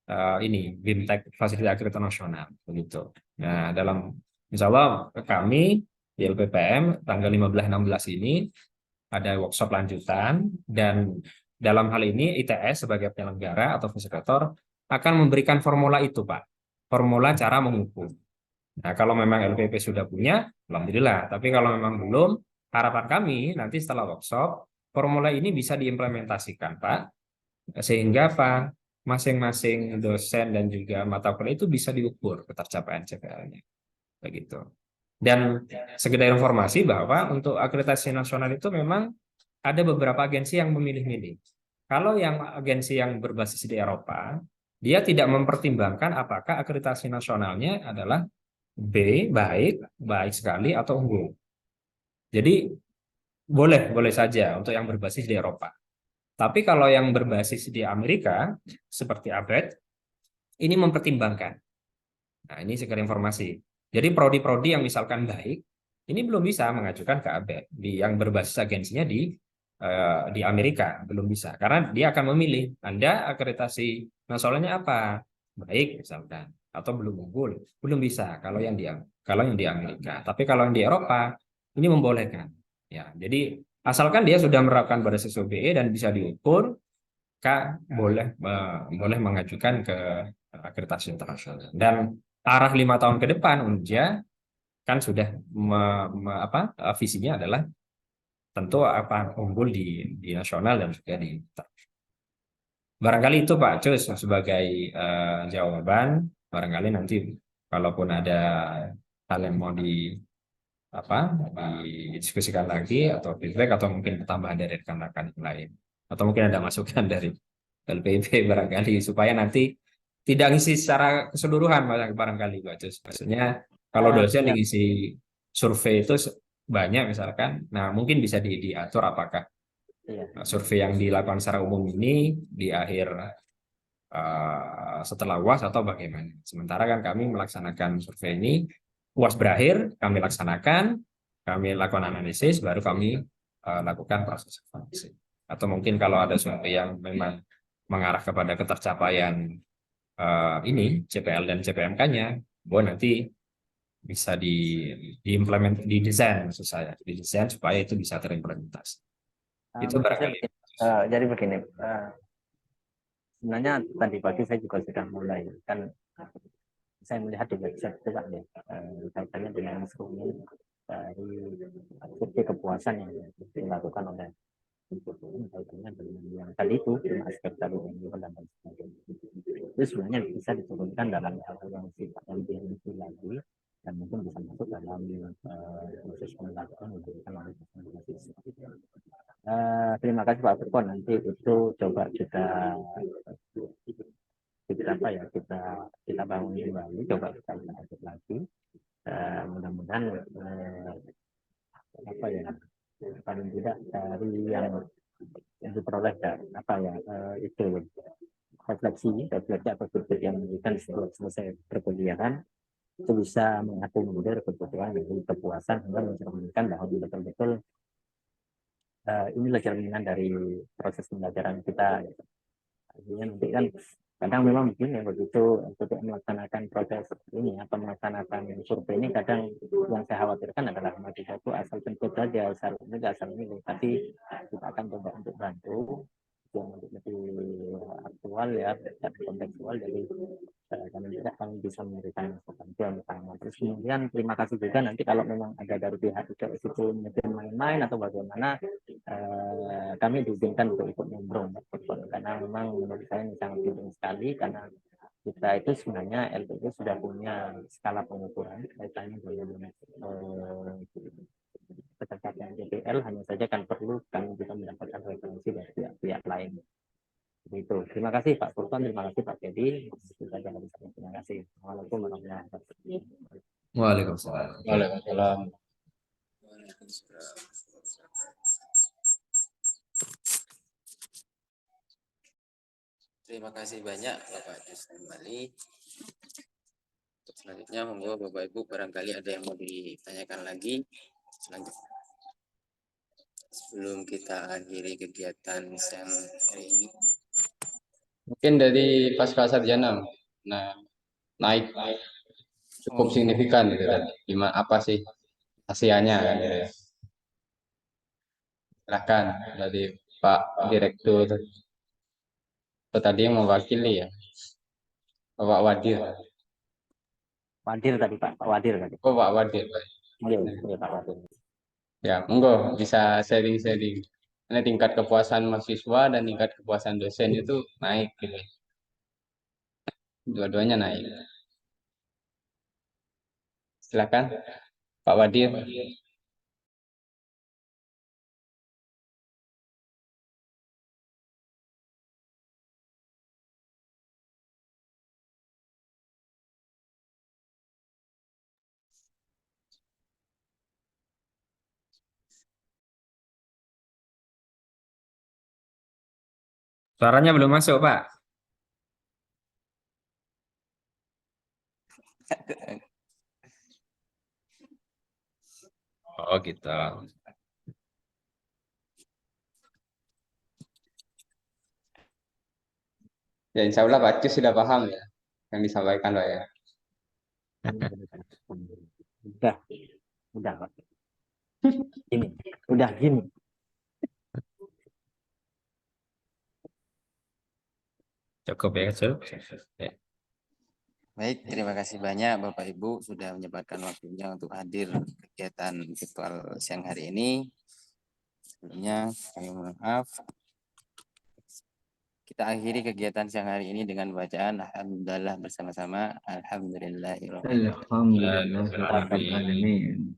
Speaker 3: BIMTEK Fasilitator Akreditasi Nasional begitu. Nah, insya Allah kami di LPPM tanggal 15-16 ini ada workshop lanjutan dan dalam hal ini ITS sebagai penyelenggara atau fasilitator akan memberikan formula itu, Pak. Formula cara mengukur. Nah, kalau memang LPP sudah punya, alhamdulillah. Tapi kalau memang belum, harapan kami nanti setelah workshop, formula ini bisa diimplementasikan, Pak. Sehingga Pak, masing-masing dosen dan juga mata kuliah itu bisa diukur ketercapaian CPL-nya. Begitu. Dan sekedar informasi bahwa untuk akreditasi nasional itu memang ada beberapa agensi yang memilih-milih. Kalau yang agensi yang berbasis di Eropa, dia tidak mempertimbangkan apakah akreditasi nasionalnya adalah B, baik sekali atau unggul. Jadi boleh saja untuk yang berbasis di Eropa. Tapi kalau yang berbasis di Amerika, seperti ABET, ini mempertimbangkan. Nah, ini sekedar informasi. Jadi prodi-prodi yang misalkan baik, ini belum bisa mengajukan ke ABET. Yang berbasis agensinya di Amerika, belum bisa. Karena dia akan memilih, Anda akreditasi nasionalnya apa? Baik, misalkan. Atau belum unggul. Belum bisa kalau yang di Amerika. Tapi kalau yang di Eropa, ini membolehkan. Ya, jadi asalkan dia sudah menerapkan basis OBE dan bisa diukur, boleh mengajukan ke akreditasi internasional. Dan arah 5 tahun ke depan Unja kan sudah visinya adalah tentu unggul di nasional dan juga di barangkali itu Pak Cus sebagai jawaban. Barangkali nanti kalaupun ada hal yang mau didiskusikan lagi atau feedback atau mungkin tambahan dari rekan-rekan yang lain atau mungkin ada masukan dari LPIP barangkali supaya nanti tidak ngisi secara keseluruhan barangkali Pak Cus. Maksudnya kalau dosen yang ngisi survei itu banyak misalkan, nah mungkin bisa diatur apakah survei yang dilakukan secara umum ini di akhir setelah UAS atau bagaimana. Sementara kan kami melaksanakan survei ini, UAS berakhir, kami lakukan analisis, baru kami lakukan proses evaluasi. Atau mungkin kalau ada survei yang memang mengarah kepada ketercapaian CPL dan CPMK-nya, nanti bisa didesain supaya itu bisa terimplementasi. Itu barangkali.
Speaker 4: Jadi begini, sebenarnya tadi pagi saya juga sudah mulai kan saya melihat di website itu Pak ya, kaitannya dengan instrumen dari survei kepuasan yang dilakukan oleh kaitannya dengan yang tadi itu aspek tadi dan sebagainya. Itu sebenarnya bisa diturunkan dalam hal yang sifatnya lebih rinci lagi dan mungkin bisa masuk dalam proses penelitian yang diberikan oleh mahasiswa. Terima kasih Pak Furkon, nanti itu coba kita apa ya, kita bangun kembali, coba kita lanjut lagi. Mudah-mudahan apa ya, paling tidak dari yang diperoleh apa ya, itu refleksi atau feedback yang diberikan setelah selesai perkuliahan itu bisa mengakomodir kebutuhan dari kepuasan hingga mencerminkan bahwa betul-betul inilah cerminan dari proses pembelajaran kita. Artinya nanti kan kadang memang begini, begitu untuk melaksanakan proses ini atau melaksanakan survei ini, kadang yang saya khawatirkan adalah mahasiswa itu asal jemput saja, asal ini, tapi kita akan coba untuk bantu yang lebih aktual ya, dan kontekstual, jadi kami tidak kami bisa memberikan bantuan utama. Terus kemudian terima kasih juga nanti kalau memang ada dari pihak itu mungkin main-main atau bagaimana, kami diizinkan untuk ikut nimbrung, karena memang menurut saya ini sangat penting sekali, karena kita itu sebenarnya LPG sudah punya skala pengukuran kaitannya dengan keterkaitan DPL, hanya saja kan perlu kami bisa mendapatkan referensi dari pihak-pihak lain. Begitu. Terima kasih Pak Furkon, terima kasih Pak Dedi. Terima kasih. Assalamualaikum warahmatullahi wabarakatuh.
Speaker 3: Waalaikumsalam.
Speaker 6: Waalaikumsalam.
Speaker 2: Terima kasih banyak Bapak Justin Mali. Untuk selanjutnya monggo Bapak Ibu barangkali ada yang mau ditanyakan lagi selanjutnya. Sebelum kita akhiri kegiatan siang hari ini.
Speaker 6: Mungkin dari pasca sarjana, nah naik cukup signifikan gitu kan. Gimana, apa sih hasilnya kan gitu ya. Silakan dari Pak Direktur. Atau tadi yang mewakili ya, Bapak Wadir.
Speaker 4: Wadir tadi Pak Wadir tadi.
Speaker 6: Oh Pak Wadir.
Speaker 4: Iya Pak Wadir.
Speaker 6: Ya, monggo bisa sharing-sharing. Ini tingkat kepuasan mahasiswa dan tingkat kepuasan dosen itu naik gitu. Dua-duanya naik. Silakan Pak Wadir.
Speaker 3: Suaranya belum masuk, Pak. Oh, gitu.
Speaker 6: Ya insya Allah Pak Cus sudah paham ya yang disampaikan Pak ya.
Speaker 4: Udah Pak. Gini.
Speaker 3: Cukup ya, Cuk. Ya.
Speaker 2: Baik, terima kasih banyak Bapak Ibu sudah menyempatkan waktunya untuk hadir kegiatan virtual siang hari ini. Sebelumnya kami mohon maaf. Kita akhiri kegiatan siang hari ini dengan bacaan Alhamdulillah bersama-sama. Alhamdulillahirrahmanirrahim.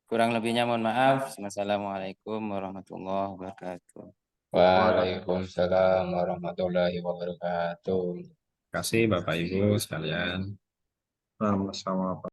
Speaker 2: Kurang lebihnya mohon maaf. Wassalamualaikum warahmatullahi wabarakatuh.
Speaker 6: Waalaikumsalam warahmatullahi wabarakatuh.
Speaker 3: Terima kasih Bapak Ibu sekalian.
Speaker 1: Sama-sama.